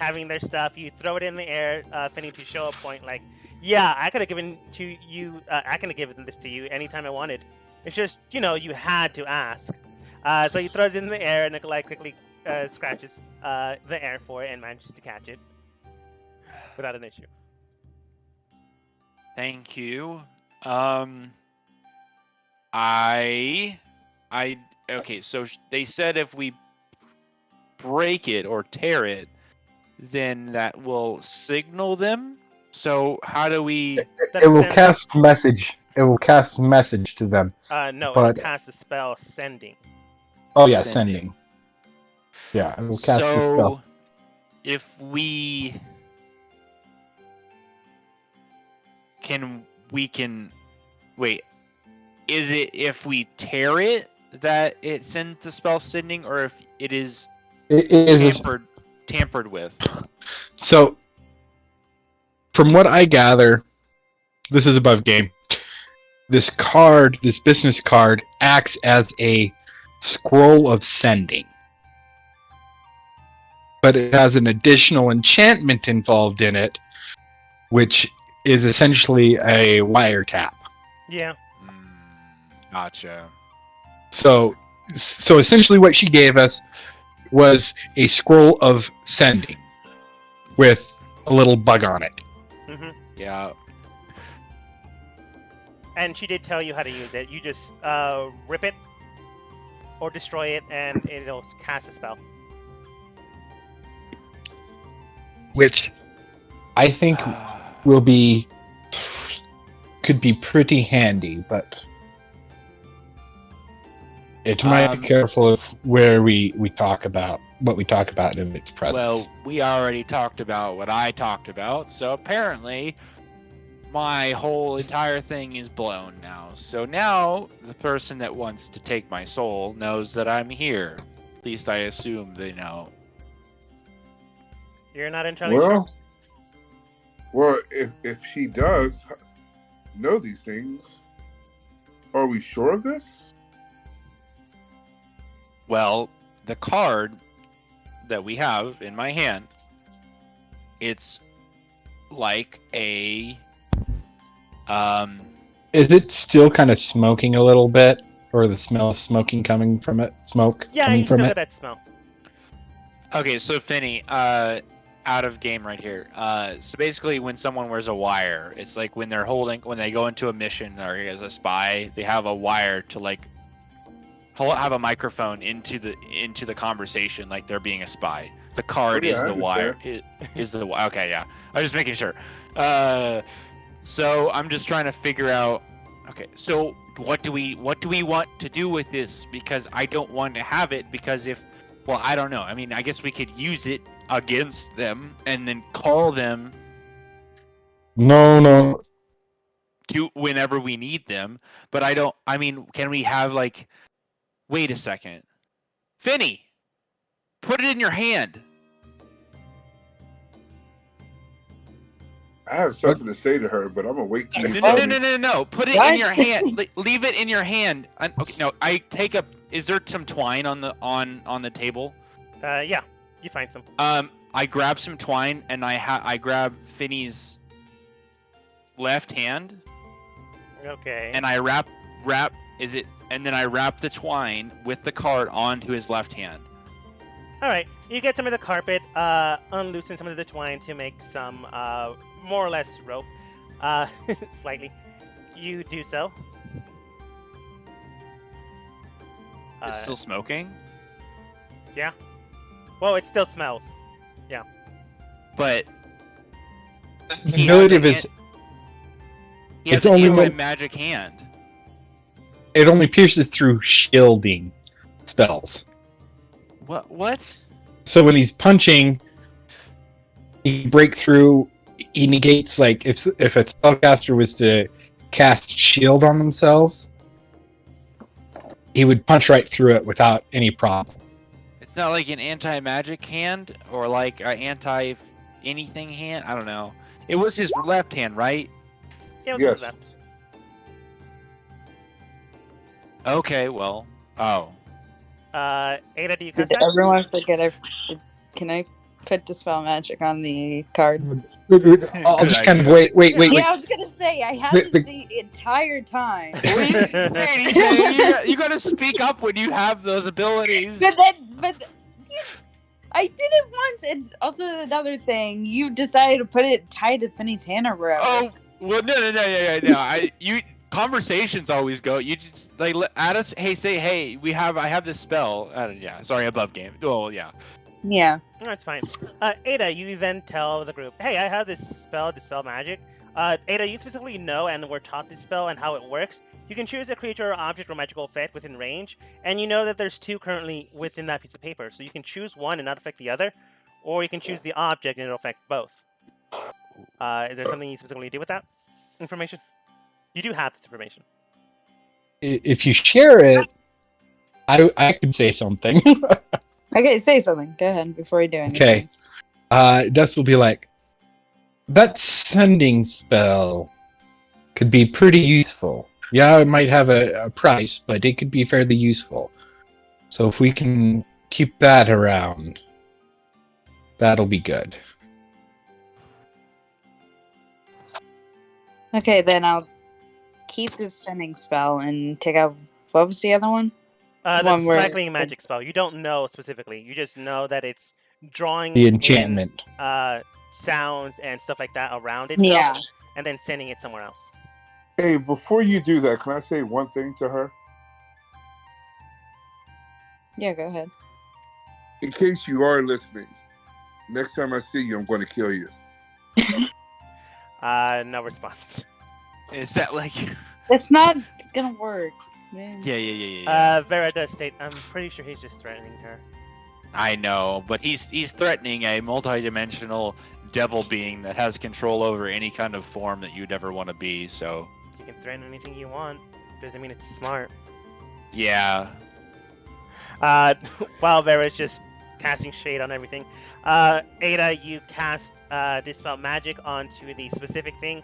having their stuff. You throw it in the air, Finny, to show a point. Like, yeah, I could have given to you. I could have given this to you anytime I wanted. It's just, you had to ask. So he throws it in the air, and Nikolai quickly scratches the air for it and manages to catch it without an issue. Thank you. Okay, so they said if we break it or tear it, then that will signal them. So how do we? It will cast message. It will cast message to them. No, but... it'll cast the spell sending. Oh yeah, sending. Yeah, it will cast the spell. So if we can wait. Is it if we tear it that it sends the spell sending, or if it is tampered with? So, from what I gather, this is above game. This business card, acts as a scroll of sending. But it has an additional enchantment involved in it, which is essentially a wiretap. Yeah. Gotcha. So essentially what she gave us was a scroll of sending with a little bug on it. Mm-hmm. Yeah. And she did tell you how to use it. You just rip it or destroy it, and it'll cast a spell. Which I think could be pretty handy, but it might be careful of where we talk about what we talk about in its presence. Well, we already talked about what I talked about, so apparently my whole entire thing is blown now. So now the person that wants to take my soul knows that I'm here. At least I assume they know. You're not entirely sure? Well, if she does know these things, are we sure of this? Well, the card that we have in my hand, it's like a... Is it still kind of smoking a little bit? Or the smell of smoking coming from it? Smoke yeah, coming you from still it? get that smell. Okay, so Finny, out of game right here. So basically when someone wears a wire, it's like when they go into a mission or as a spy, they have a wire to like have a microphone into the conversation like they're being a spy. The card is the wire. Is the wire. Okay, yeah. I was just making sure. So I'm just trying to figure out. Okay, so what do we want to do with this? Because I don't want to have it because I don't know. I mean, I guess we could use it against them and then call them. No. To whenever we need them, but I mean, can we have like? Wait a second, Finny, put it in your hand. I have something to say to her, but I'm gonna wait till you No. Put it in your hand. Leave it in your hand. Okay, no. I take a. Is there some twine on the table? Yeah, you find some. I grab some twine and I grab Finny's left hand. Okay. And I wrap. And then I wrap the twine with the card onto his left hand. All right. You get some of the carpet, unloosen some of the twine to make some more or less rope. Slightly. You do so. It's still smoking? Yeah. Well, it still smells. Yeah. But the ability is he has a magic hand. It only pierces through shielding spells. What? So when he's punching, he break through. He negates, like if a spellcaster was to cast shield on themselves, he would punch right through it without any problem. It's not like an anti-magic hand or like an anti-anything hand. I don't know. It was his left hand, right? Yeah, it was his left. Okay, well, Ada, do you cast that? Everyone forget? Can I put Dispel Magic on the card. I'll just kind of wait. Yeah, I was gonna say I had this the entire time. You gotta speak up when you have those abilities. But I did it once, and also another thing, you decided to put it tied to Finny's hand or whatever. Oh, well, no. Conversations always go. You just like add us. Hey, say hey. I have this spell. Sorry, above game. Well, yeah. Yeah. That's fine. Ada, you then tell the group, hey, I have this spell, Dispel Magic. Ada, you specifically know and were taught this spell and how it works. You can choose a creature or object or magical effect within range, and you know that there's 2 currently within that piece of paper. So you can choose one and not affect the other, or you can choose the object and it'll affect both. Is there something you specifically do with that information? You do have this information. If you share it, I could say something. Okay, say something. Go ahead before you do anything. Okay. Dust will be like, that sending spell could be pretty useful. Yeah, it might have a price, but it could be fairly useful. So if we can keep that around, that'll be good. Okay, then I'll keep this sending spell and take out. What was the other one? The cycling magic spell. You don't know specifically. You just know that it's drawing the enchantment, sounds and stuff like that around it. Yeah. And then sending it somewhere else. Hey, before you do that, can I say one thing to her? Yeah, go ahead. In case you are listening, next time I see you, I'm going to kill you. No response. Is that like? It's not gonna work. Man. Yeah. Vera does state, I'm pretty sure he's just threatening her. I know, but he's threatening a multi-dimensional devil being that has control over any kind of form that you'd ever want to be, so... You can threaten anything you want. Doesn't mean it's smart. Yeah. While Vera's just casting shade on everything, Ada, you cast Dispel Magic onto the specific thing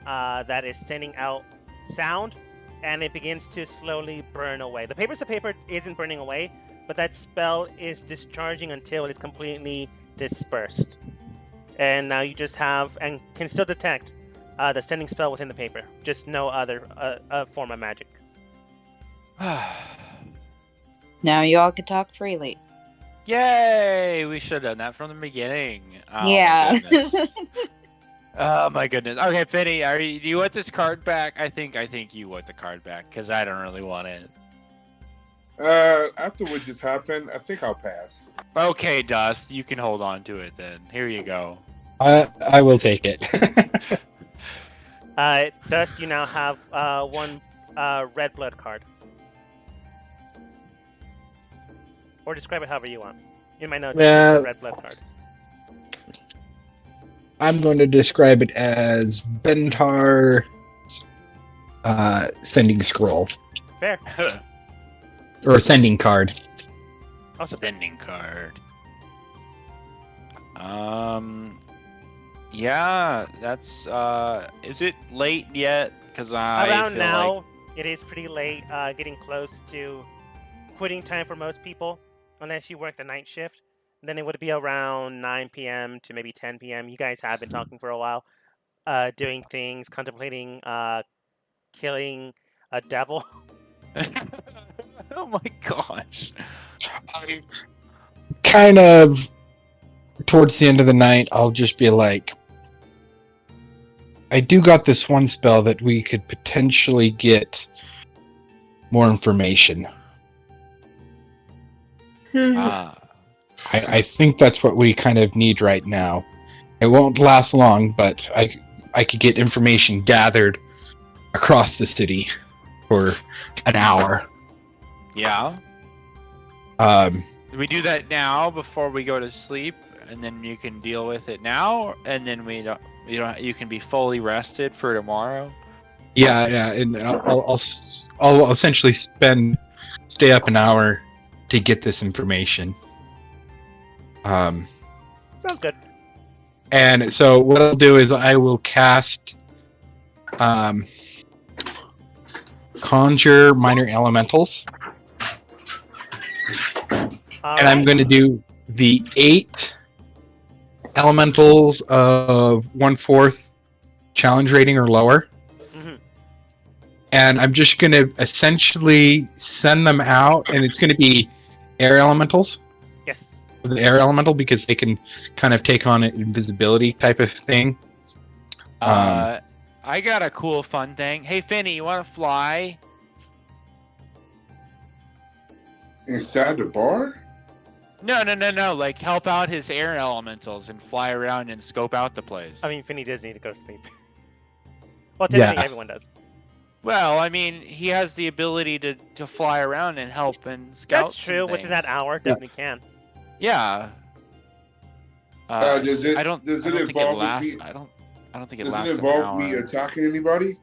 that is sending out sound, and it begins to slowly burn away. The paper isn't burning away, but that spell is discharging until it's completely dispersed. And now you just have, and can still detect, the sending spell within the paper. Just no other form of magic. Now you all can talk freely. Yay! We should have done that from the beginning. Oh, yeah. Oh my goodness. Okay, Finny, do you want this card back? I think you want the card back because I don't really want it. After what just happened, I think I'll pass. Okay, Dust, you can hold on to it then. Here you go. I will take it. Dust, you now have one red blood card. Or describe it however you want. In my notes, it's a red blood card. I'm going to describe it as Bentar sending scroll. Fair. Or sending card. Also sending card. Yeah, that's is it late yet? Because around now, it is pretty late, getting close to quitting time for most people, unless you work the night shift. Then it would be around 9 p.m. to maybe 10 p.m. You guys have been talking for a while, doing things, contemplating killing a devil. Oh my gosh. Kind of towards the end of the night, I'll just be like, I do got this one spell that we could potentially get more information. I think that's what we kind of need right now. It won't last long, but I could get information gathered across the city for an hour. Yeah. Do we do that now before we go to sleep, and then you can deal with it now, and then you can be fully rested for tomorrow? Yeah, and I'll essentially stay up an hour to get this information. Sounds good. And so what I'll do is I will cast Conjure Minor Elementals. And I'm going to do the 8 elementals of 1/4 challenge rating or lower. Mhm. And I'm just going to essentially send them out, and it's going to be air elementals. Yes. The air elemental, because they can kind of take on an invisibility type of thing. I got a cool fun thing. Hey, Finny, you want to fly? Inside the bar? No. Like, help out his air elementals and fly around and scope out the place. I mean, Finny does need to go to sleep. Well, technically, Yeah. everyone does. Well, I mean, he has the ability to fly around and help and scout. That's true. some Within that things. hour, definitely can. Yeah. Does it I don't think it involve lasts. me? I don't think it Does lasts it involve an me hour. attacking anybody?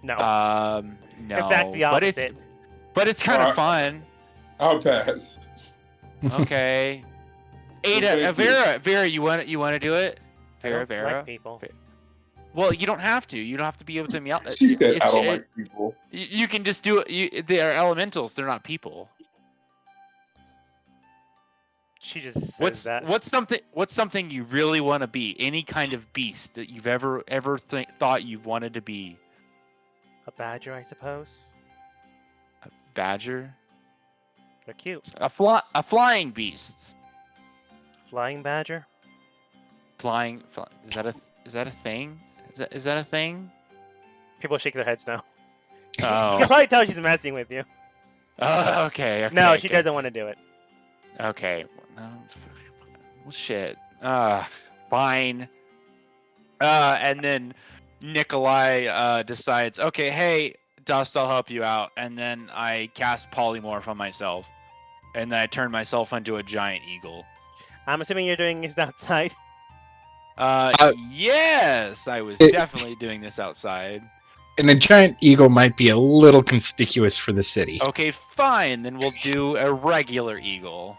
No. No. In fact, the opposite. But it's kind of fun. I'll pass. Okay. Well, Ada, thank you. Vera, you want to do it? I don't Vera. like people. Well, you don't have to. You don't have to be able to yell. She said, It's- "I don't like people." You can just do it. They are elementals. They're not people. She just says that. What's something you really want to be? Any kind of beast that you've ever thought you wanted to be? A badger, I suppose. A badger? They're cute. A flying beast. Flying badger. Is that a thing? Is that a thing? People shake their heads now. You Oh. can probably tell she's messing with you. Okay. No, she okay. doesn't want to do it. Okay. Well, shit. Fine. And then Nikolai decides, okay, hey, Dust, I'll help you out. And then I cast Polymorph on myself. And then I turn myself into a giant eagle. I'm assuming you're doing this outside. Yes, I was definitely doing this outside. And a giant eagle might be a little conspicuous for the city. Okay, fine. Then we'll do a regular eagle.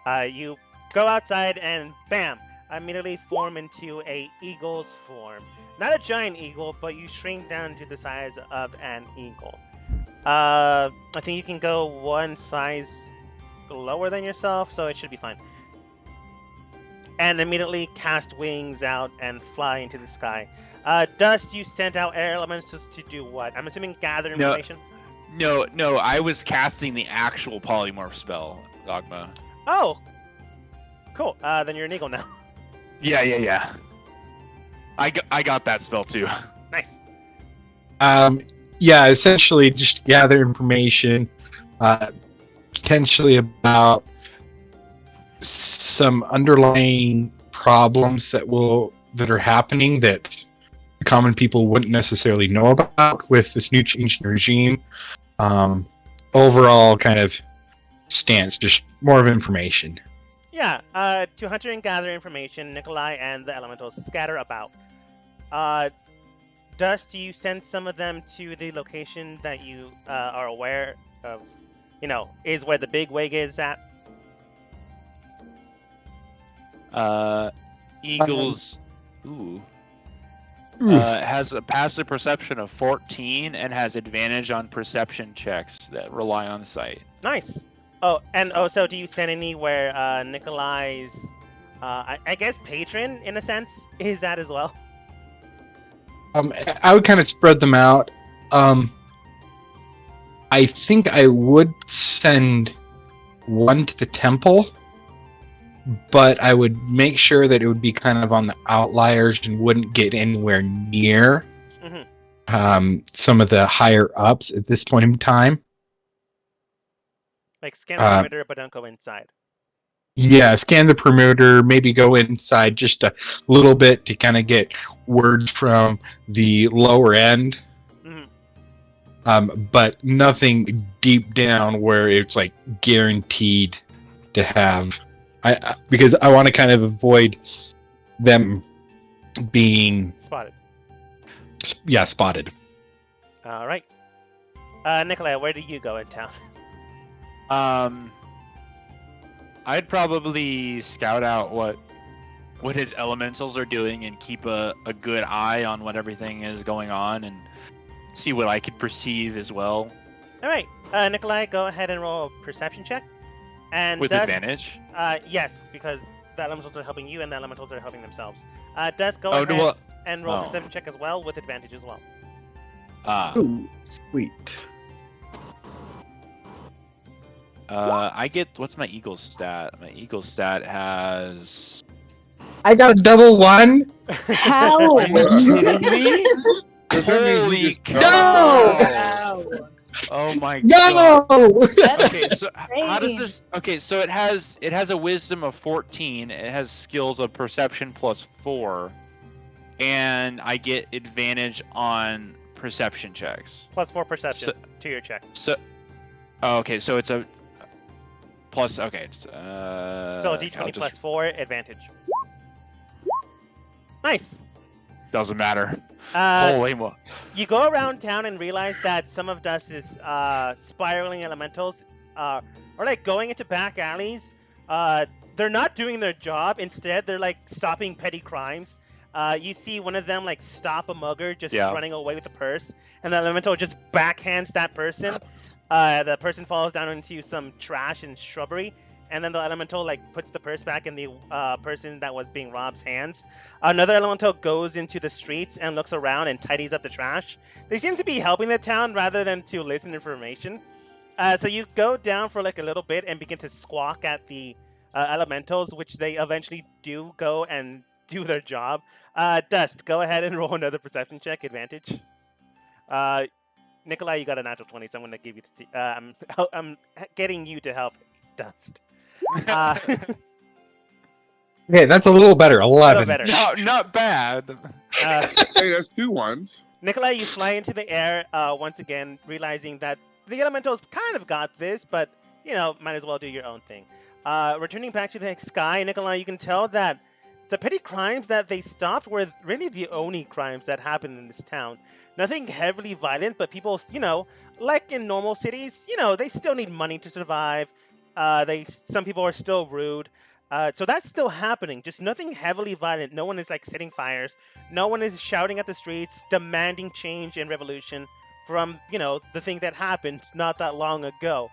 You go outside and bam, immediately form into a eagle's form. Not a giant eagle, but you shrink down to the size of an eagle. I think you can go one size lower than yourself, so it should be fine. And immediately cast wings out and fly into the sky. Dust, you sent out air elementals to do what? I'm assuming gather No. information? No, I was casting the actual polymorph spell, Dogma. Oh! Cool. Then you're an eagle now. Yeah. I got that spell too. Nice. Yeah, essentially just gather information, potentially about some underlying problems that are happening that the common people wouldn't necessarily know about with this new change in regime. Overall kind of stance, just more of information. Yeah, to hunter and gather information, Nikolai and the elementals scatter about. Dust, you send some of them to the location that you are aware of, is where the big wig is at. Eagles. Has a passive perception of 14 and has advantage on perception checks that rely on sight. Nice. Oh, and also, do you send anywhere Nikolai's, I guess, patron, in a sense, is at as well? I would kind of spread them out. I think I would send one to the temple, but I would make sure that it would be kind of on the outliers and wouldn't get anywhere near some of the higher ups at this point in time. Like, scan the perimeter, but don't go inside. Yeah, scan the perimeter, maybe go inside just a little bit to kind of get words from the lower end. But nothing deep down where it's like guaranteed to have. Because I want to kind of avoid them being Spotted. Yeah, spotted. All right. Nikolai, where do you go in town? I'd probably scout out what his elementals are doing and keep a good eye on what everything is going on and see what I could perceive as well. All right. Nikolai, go ahead and roll a perception check. And With Dust, advantage? Yes, because the elementals are helping you and the elementals are helping themselves. Dust, go Oh, ahead well, and roll a oh. perception check as well with advantage as well. Ooh, sweet. I get what's my eagle stat? My eagle stat has. I got a double one. How? Are you kidding me? Does that mean Holy you just cow! Wow. Oh my god. No! That's Okay, so how does insane. this? Okay, so it has a wisdom of 14. It has skills of perception plus 4, and I get advantage on perception checks. Plus 4 perception to your check. So, oh, okay, so it's a plus. Okay, So a d20 plus 4 advantage. Nice. doesn't matter. Uh, Holy mo! You go around town and realize that some of Dust's spiraling elementals are like going into back alleys. They're not doing their job. Instead, they're like stopping petty crimes. You see one of them like stop a mugger just running away with a purse, and the elemental just backhands that person. The person falls down into some trash and shrubbery, and then the elemental like puts the purse back in the person that was being robbed's hands. Another elemental goes into the streets and looks around and tidies up the trash. They seem to be helping the town rather than to listen to information. So you go down for like a little bit and begin to squawk at the elementals, which they eventually do go and do their job. Dust, go ahead and roll another perception check, advantage. Nikolai, you got a natural 20, so I'm going to give you I'm getting you to help Dust. Okay, that's a little better. 11. better. No, not bad. Hey, that's 2 ones. Nikolai, you fly into the air once again, realizing that the elementals kind of got this, but, you know, might as well do your own thing. Returning back to the sky, Nikolai, you can tell that the petty crimes that they stopped were really the only crimes that happened in this town. Nothing heavily violent, but people, you know, like in normal cities, you know, they still need money to survive. Some people are still rude. So that's still happening. Just nothing heavily violent. No one is like setting fires. No one is shouting at the streets, demanding change and revolution from, you know, the thing that happened not that long ago.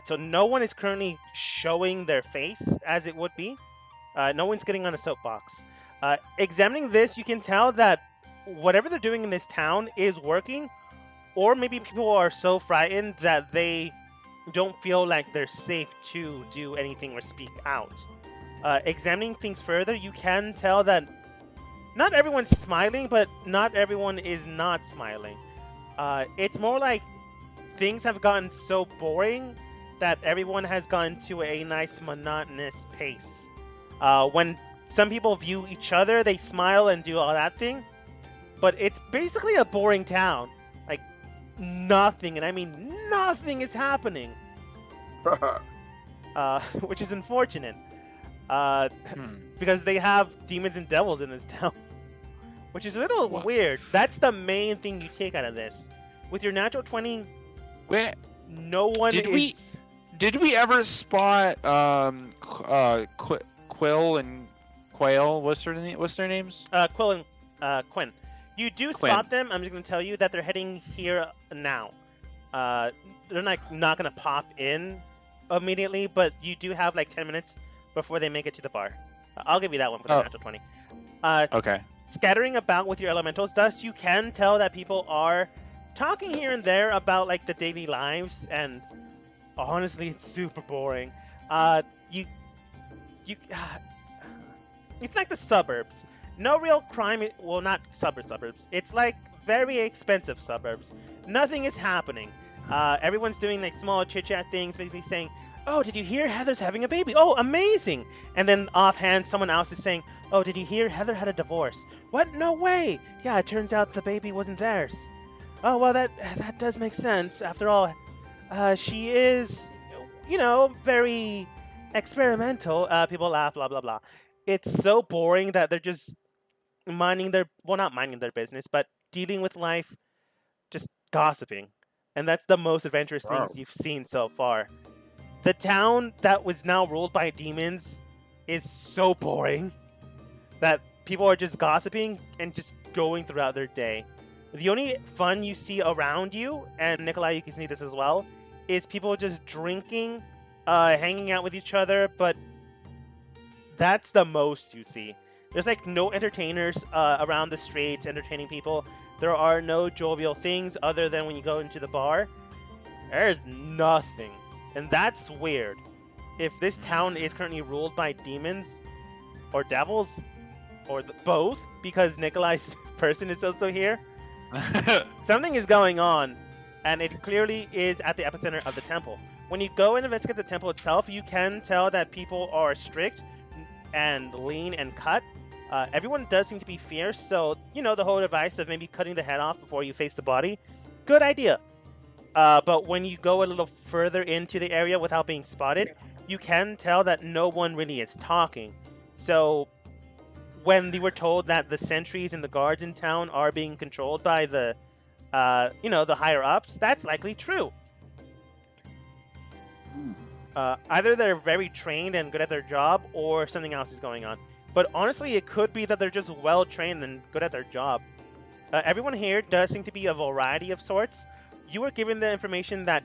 So no one is currently showing their face as it would be. No one's getting on a soapbox. Examining this, you can tell that whatever they're doing in this town is working, or maybe people are so frightened that they don't feel like they're safe to do anything or speak out. Examining things further, you can tell that not everyone's smiling, but not everyone is not smiling. It's more like things have gotten so boring that everyone has gone to a nice monotonous pace. When some people view each other, they smile and do all that thing, but it's basically a boring town. Like, nothing, and I mean nothing is happening. Which is unfortunate. Because they have demons and devils in this town. Which is a little weird. That's the main thing you take out of this. With your natural 20, Wait, no one is... did we ever spot Quill and Quail? What's their names? Quill and Quinn. You do spot them. I'm just going to tell you that they're heading here now. They're not going to pop in immediately, but you do have like 10 minutes before they make it to the bar. I'll give you that one for the natural 20. Okay. Scattering about with your elementals, Dust, you can tell that people are talking here and there about like the daily lives, and honestly, it's super boring. It's like the suburbs. No real crime. Well, not suburbs. It's like very expensive suburbs. Nothing is happening. Everyone's doing like small chit-chat things, basically saying, "Oh, did you hear Heather's having a baby? Oh, amazing!" And then offhand, someone else is saying, "Oh, did you hear Heather had a divorce? What? No way! Yeah, it turns out the baby wasn't theirs. Oh, well, that does make sense. After all, she is, you know, very experimental." People laugh, blah blah blah. It's so boring that they're just not minding their business, but dealing with life, just gossiping. And that's the most adventurous things you've seen so far. The town that was now ruled by demons is so boring that people are just gossiping and just going throughout their day. The only fun you see around you, and Nikolai, you can see this as well, is people just drinking, hanging out with each other, but That's the most you see. There's like no entertainers around the streets entertaining people. There are no jovial things other than when you go into the bar. There's nothing. And that's weird. If this town is currently ruled by demons or devils or both, because Nikolai's person is also here, something is going on, and it clearly is at the epicenter of the temple. When you go and investigate the temple itself, you can tell that people are strict and lean and cut. Everyone does seem to be fierce, so, the whole advice of maybe cutting the head off before you face the body, good idea. But when you go a little further into the area without being spotted, you can tell that no one really is talking. So when they were told that the sentries and the guards in town are being controlled by the higher ups, that's likely true. Either they're very trained and good at their job, or something else is going on. But honestly, it could be that they're just well trained and good at their job. Everyone here does seem to be a variety of sorts. You were given the information that,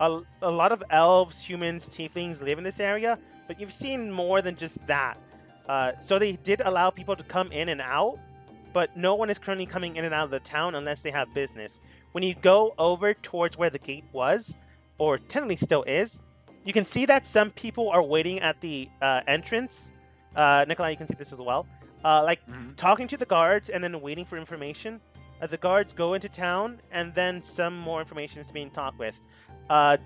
a lot of elves, humans, tieflings live in this area, but you've seen more than just that. So they did allow people to come in and out, but no one is currently coming in and out of the town unless they have business. When you go over towards where the gate was, or technically still is, you can see that some people are waiting at the entrance. Nikolai, you can see this as well. Talking to the guards and then waiting for information. The guards go into town, and then some more information is being talked with.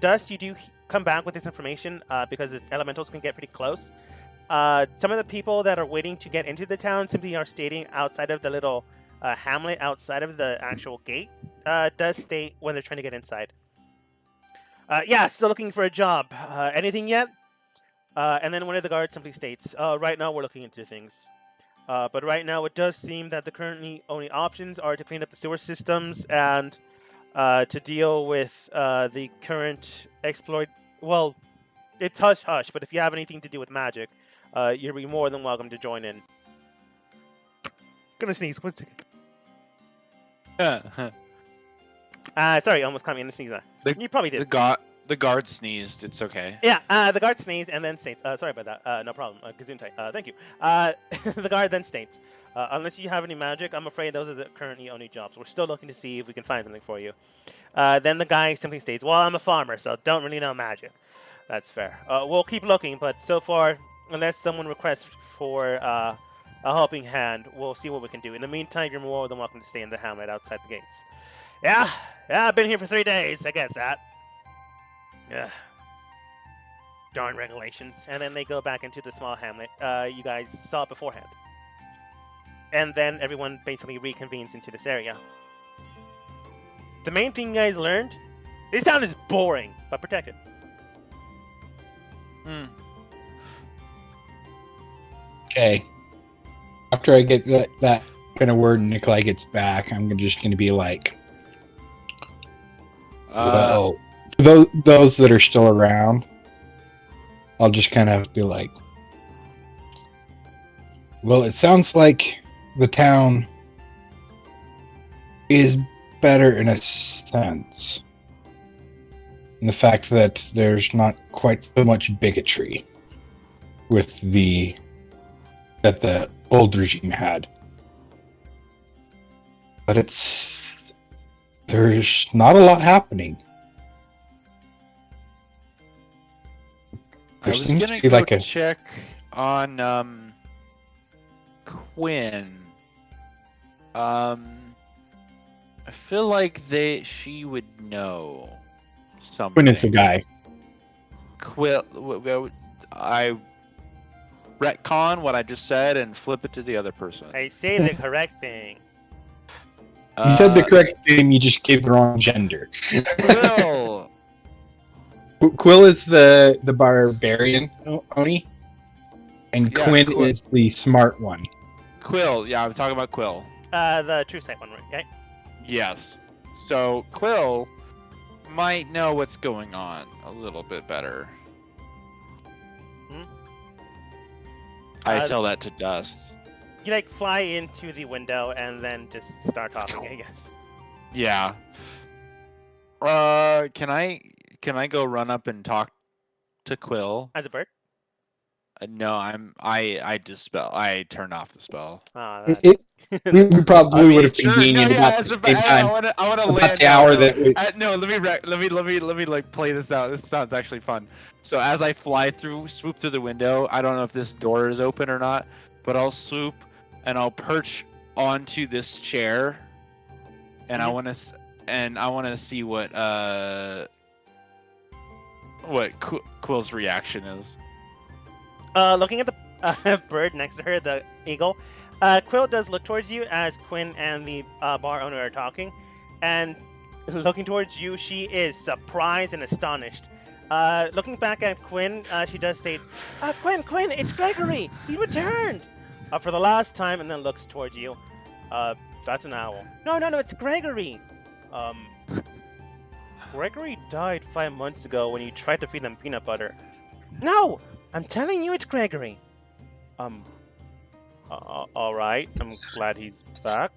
Dust, you do come back with this information because the elementals can get pretty close. Some of the people that are waiting to get into the town simply are stating outside of the little hamlet, outside of the actual gate, does state when they're trying to get inside. Still looking for a job. Anything yet? And then one of the guards simply states, right now we're looking into things. But right now it does seem that the currently only options are to clean up the sewer systems and to deal with the current exploit. Well, it's hush-hush, but if you have anything to do with magic, you'll be more than welcome to join in. Gonna sneeze. 1 second. Sorry, almost caught me in the sneeze. You probably did. The guard sneezed. It's okay. Yeah, the guard sneezed and then states, sorry about that. No problem. Gesundheit. Thank you. The guard then states, unless you have any magic, I'm afraid those are the currently only jobs. We're still looking to see if we can find something for you. Then the guy simply states, well, I'm a farmer, so don't really know magic. That's fair. We'll keep looking, but so far, unless someone requests for a helping hand, we'll see what we can do. In the meantime, you're more than welcome to stay in the hamlet outside the gates. Yeah, I've been here for 3 days. I get that. Yeah. Darn regulations. And then they go back into the small hamlet. You guys saw it beforehand. And then everyone basically reconvenes into this area. The main thing you guys learned, this town is boring, but protected. Okay. After I get that kind of word, Nikolai gets back, I'm just going to be like, well, those that are still around, I'll just kind of be like, well, it sounds like the town is better in a sense. In the fact that there's not quite so much bigotry with that the old regime had. But there's not a lot happening. I was seems gonna to be go like a check on Quinn. I feel like she would know something. Quinn is the guy. I retcon what I just said and flip it to the other person. I say the correct thing. You said the correct name, you just gave the wrong gender. Quill. Quill is the barbarian Oni, and Yeah, Quinn Quill. is the smart one. Quill, yeah, I'm talking about Quill. The true sight one, right? Yes. So Quill might know what's going on a little bit better. Hmm? I tell that to Dust. You fly into the window and then just start talking, I guess. Yeah. Can I go run up and talk to Quill? As a bird? No, I dispel. I turned off the spell. Oh, We probably would have been sure. being No, in yeah. about As the a, same I time. want to About land. the No, hour no. that was. No, let me like play this out. This sounds actually fun. So as I swoop through the window. I don't know if this door is open or not, but I'll swoop and I'll perch onto this chair, and I want to see what Quill's reaction is. Looking at the bird next to her, the eagle, Quill does look towards you as Quinn and the bar owner are talking, and looking towards you, she is surprised and astonished. Looking back at Quinn, she does say, Quinn, it's Gregory! He returned! For the last time, and then looks towards you. That's an owl. No, it's Gregory! Gregory died 5 months ago when you tried to feed him peanut butter. No! I'm telling you it's Gregory! Alright, I'm glad he's back.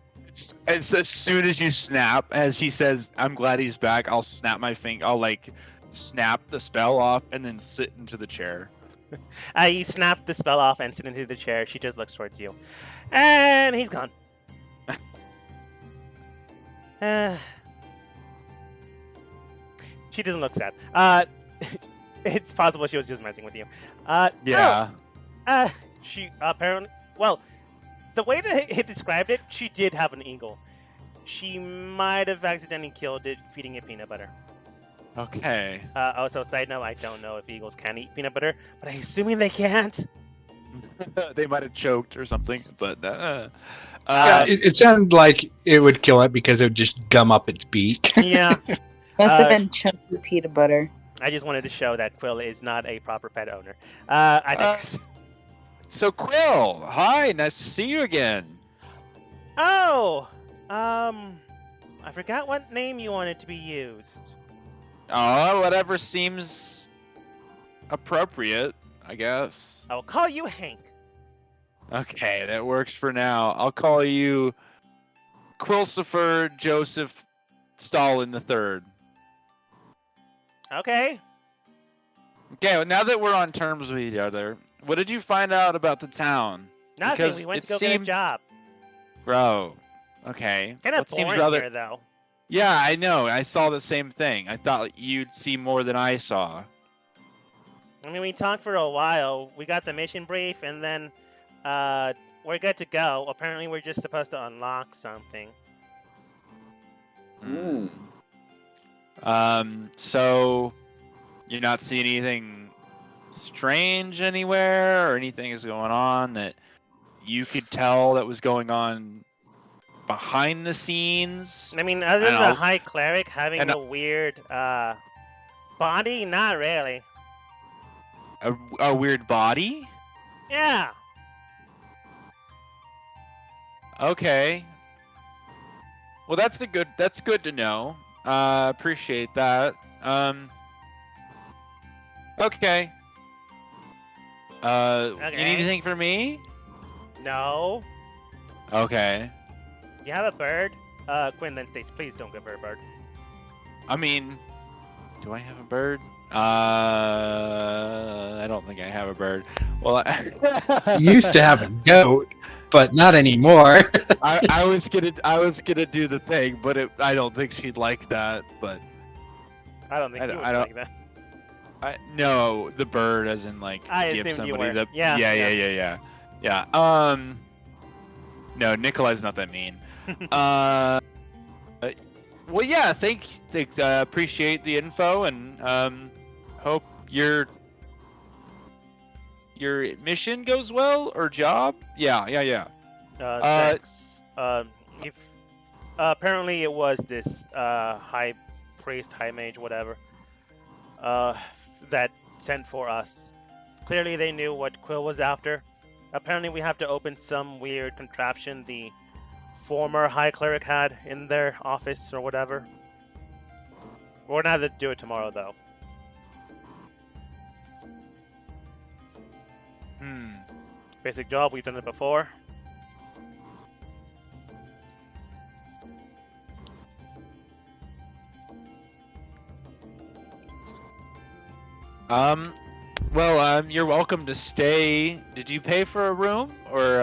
As soon as you snap, as he says, "I'm glad he's back," I'll snap my finger. I'll like snap the spell off and then sit into the chair. You snap the spell off and sit into the chair. She just looks towards you, and he's gone. She doesn't look sad. It's possible she was just messing with you. Yeah. She apparently. Well, the way that it described it, she did have an eagle. She might have accidentally killed it feeding it peanut butter. Okay. Also, side note, I don't know if eagles can eat peanut butter, but I'm assuming they can't. They might have choked or something, but Yeah, it sounded like it would kill it because it would just gum up its beak. Yeah. Must have been chunky peanut butter. I just wanted to show that Quill is not a proper pet owner. I think. So Quill, hi, nice to see you again. Oh, I forgot what name you wanted to be used. Oh, whatever seems appropriate, I guess. I'll call you Hank. Okay, that works for now. I'll call you Quilsifer Joseph Stalin III. Okay. Okay, well, now that we're on terms with each other, what did you find out about the town? Nothing. Because We went it to go get a seemed- job. Bro, okay. Kind of That seems boring rather- here, though. Yeah, I know. I saw the same thing. I thought you'd see more than I saw. I mean, we talked for a while. We got the mission brief, and then we're good to go. Apparently, we're just supposed to unlock something. So you're not seeing anything strange anywhere, or anything is going on that you could tell that was going on behind the scenes? I mean, other than the High Cleric having a weird body, not really. A weird body? Yeah. Okay. Well, that's good to know. Appreciate that. Okay. You need anything for me? No. Okay. You have a bird? Quinn then states, please don't give her a bird. I mean, do I have a bird? I don't think I have a bird. Well, You used to have a goat, but not anymore. I was gonna do the thing, but I don't think she'd like that. But I don't think you would like that. No, the bird, as in like I give assumed you somebody were. the Yeah. No, Nikolai's not that mean. Well, yeah, appreciate the info, and hope your mission goes well, or job. Yeah. Thanks. Apparently it was this high priest, high mage, whatever, that sent for us. Clearly they knew what Quill was after. Apparently we have to open some weird contraption the former high cleric had in their office or whatever. We're gonna have to do it tomorrow, though. Basic job, we've done it before. Well, you're welcome to stay. Did you pay for a room or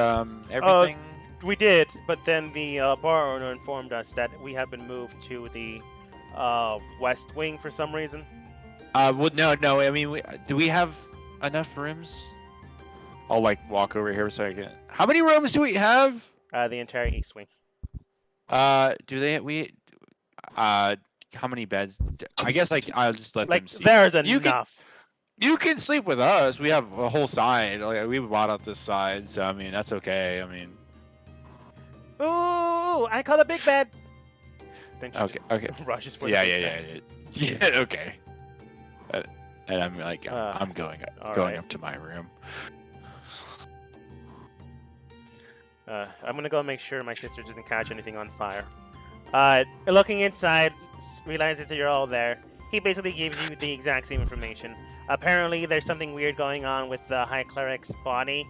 everything? We did, but then the bar owner informed us that we have been moved to the west wing for some reason. Well, no. I mean, do we have enough rooms? I'll like walk over here so I can. How many rooms do we have? The entire east wing. Do they? How many beds? I guess like I'll just let Like them see. there's You can- enough. You can sleep with us. We have a whole side. Like, we bought out this side, so I mean that's okay. I mean, Ooh, I call a big bed. Then she okay. just rushes for Yeah, the yeah, big yeah, bed. yeah. Yeah, okay. And I'm like, I'm going all going right. up to my room. I'm gonna go make sure my sister doesn't catch anything on fire. Looking inside, realizes that you're all there. He basically gives you the exact same information. Apparently, there's something weird going on with the High Cleric's body.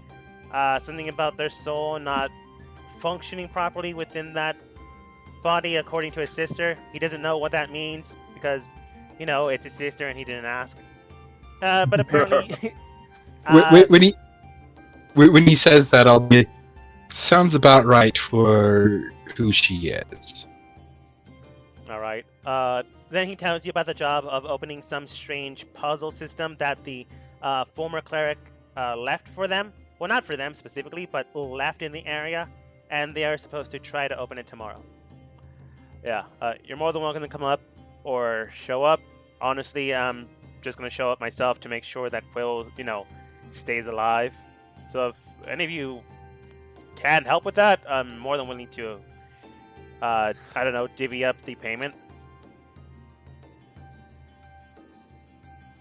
Something about their soul not functioning properly within that body, according to his sister. He doesn't know what that means because, you know, it's his sister and he didn't ask. But apparently, when he says that, I'll be. Sounds about right for who she is. all right. Then he tells you about the job of opening some strange puzzle system that the former cleric left for them. Well, not for them specifically, but left in the area, and they are supposed to try to open it tomorrow. Yeah, you're more than welcome to come up or show up. Honestly, I'm just gonna show up myself to make sure that Quill, you know, stays alive. So if any of you can help with that, I'm more than willing to, I don't know, divvy up the payment.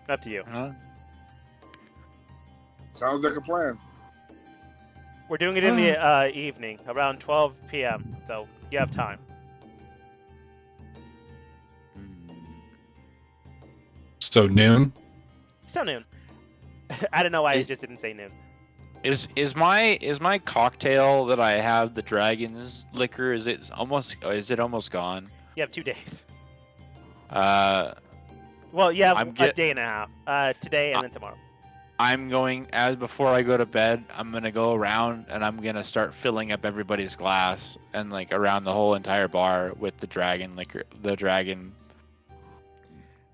Up to you. Huh? Sounds like a plan. We're doing it in the evening, around 12 p.m., so you have time. So noon. So noon. I don't know why I just didn't say noon. Is my cocktail that I have, the dragon's liquor, is it almost gone? You have 2 days. Well, you have a day and a half. Today and then tomorrow. I'm going, before I go to bed, I'm gonna go around and I'm gonna start filling up everybody's glass and like around the whole entire bar with the dragon liquor, the dragon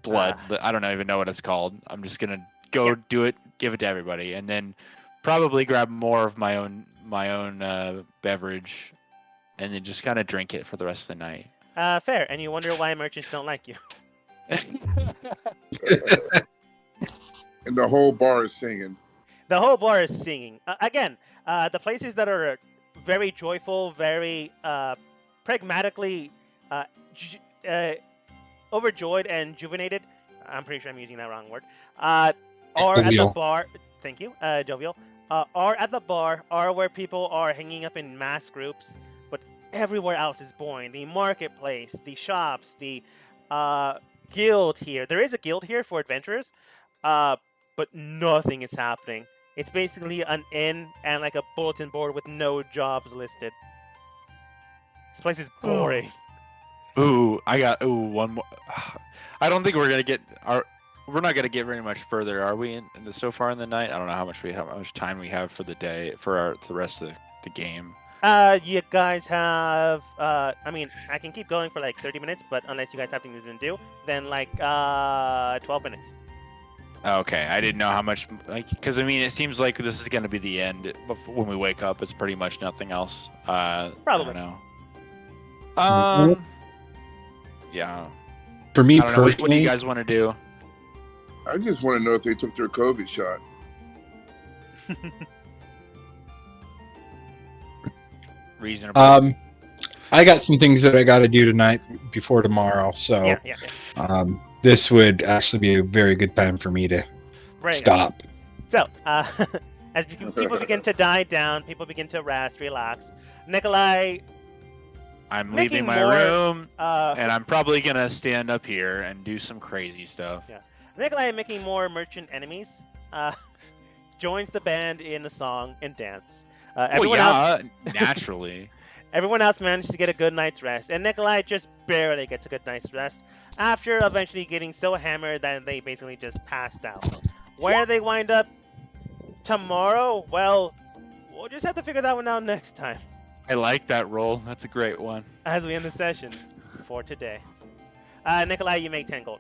blood. I don't even know what it's called. I'm just gonna go do it, give it to everybody, and then probably grab more of my own beverage, and then just kind of drink it for the rest of the night. Fair. And you wonder why merchants don't like you. And the whole bar is singing. The whole bar is singing. Again, the places that are very joyful, very pragmatically overjoyed and juvenated. I'm pretty sure I'm using that wrong word. Are at the bar. Thank you, jovial. Are at the bar, are where people are hanging up in mass groups, but everywhere else is boring. The marketplace, the shops, the guild here. There is a guild here for adventurers, but nothing is happening. It's basically an inn and like a bulletin board with no jobs listed. This place is boring. Ooh, one more. I don't think we're gonna get We're not gonna get very much further, are we? So far in the night, I don't know how much time we have for the day for the rest of the game. You guys have. I mean, I can keep going for like 30 minutes, but unless you guys have things to do, then like 12 minutes. Okay, I didn't know how much, because I mean, it seems like this is gonna be the end. When we wake up, it's pretty much nothing else. Probably. I don't know. Yeah. For me I don't know, what do personally, you guys want to do? I just want to know if they took their COVID shot. Reasonable. I got some things that I got to do tonight before tomorrow, so Yeah. This would actually be a very good time for me to stop. So, as people begin to die down, people begin to rest, relax. Nikolai, I'm leaving my room, and I'm probably gonna stand up here and do some crazy stuff. Yeah, Nikolai, making more merchant enemies, joins the band in a song and dance. Everyone else, naturally. Everyone else managed to get a good night's rest, and Nikolai just barely gets a good night's rest after eventually getting so hammered that they basically just passed out. Where they wind up tomorrow, well, we'll just have to figure that one out next time I like that roll. That's a great one. as we end the session for today. Nikolai, you make 10 gold.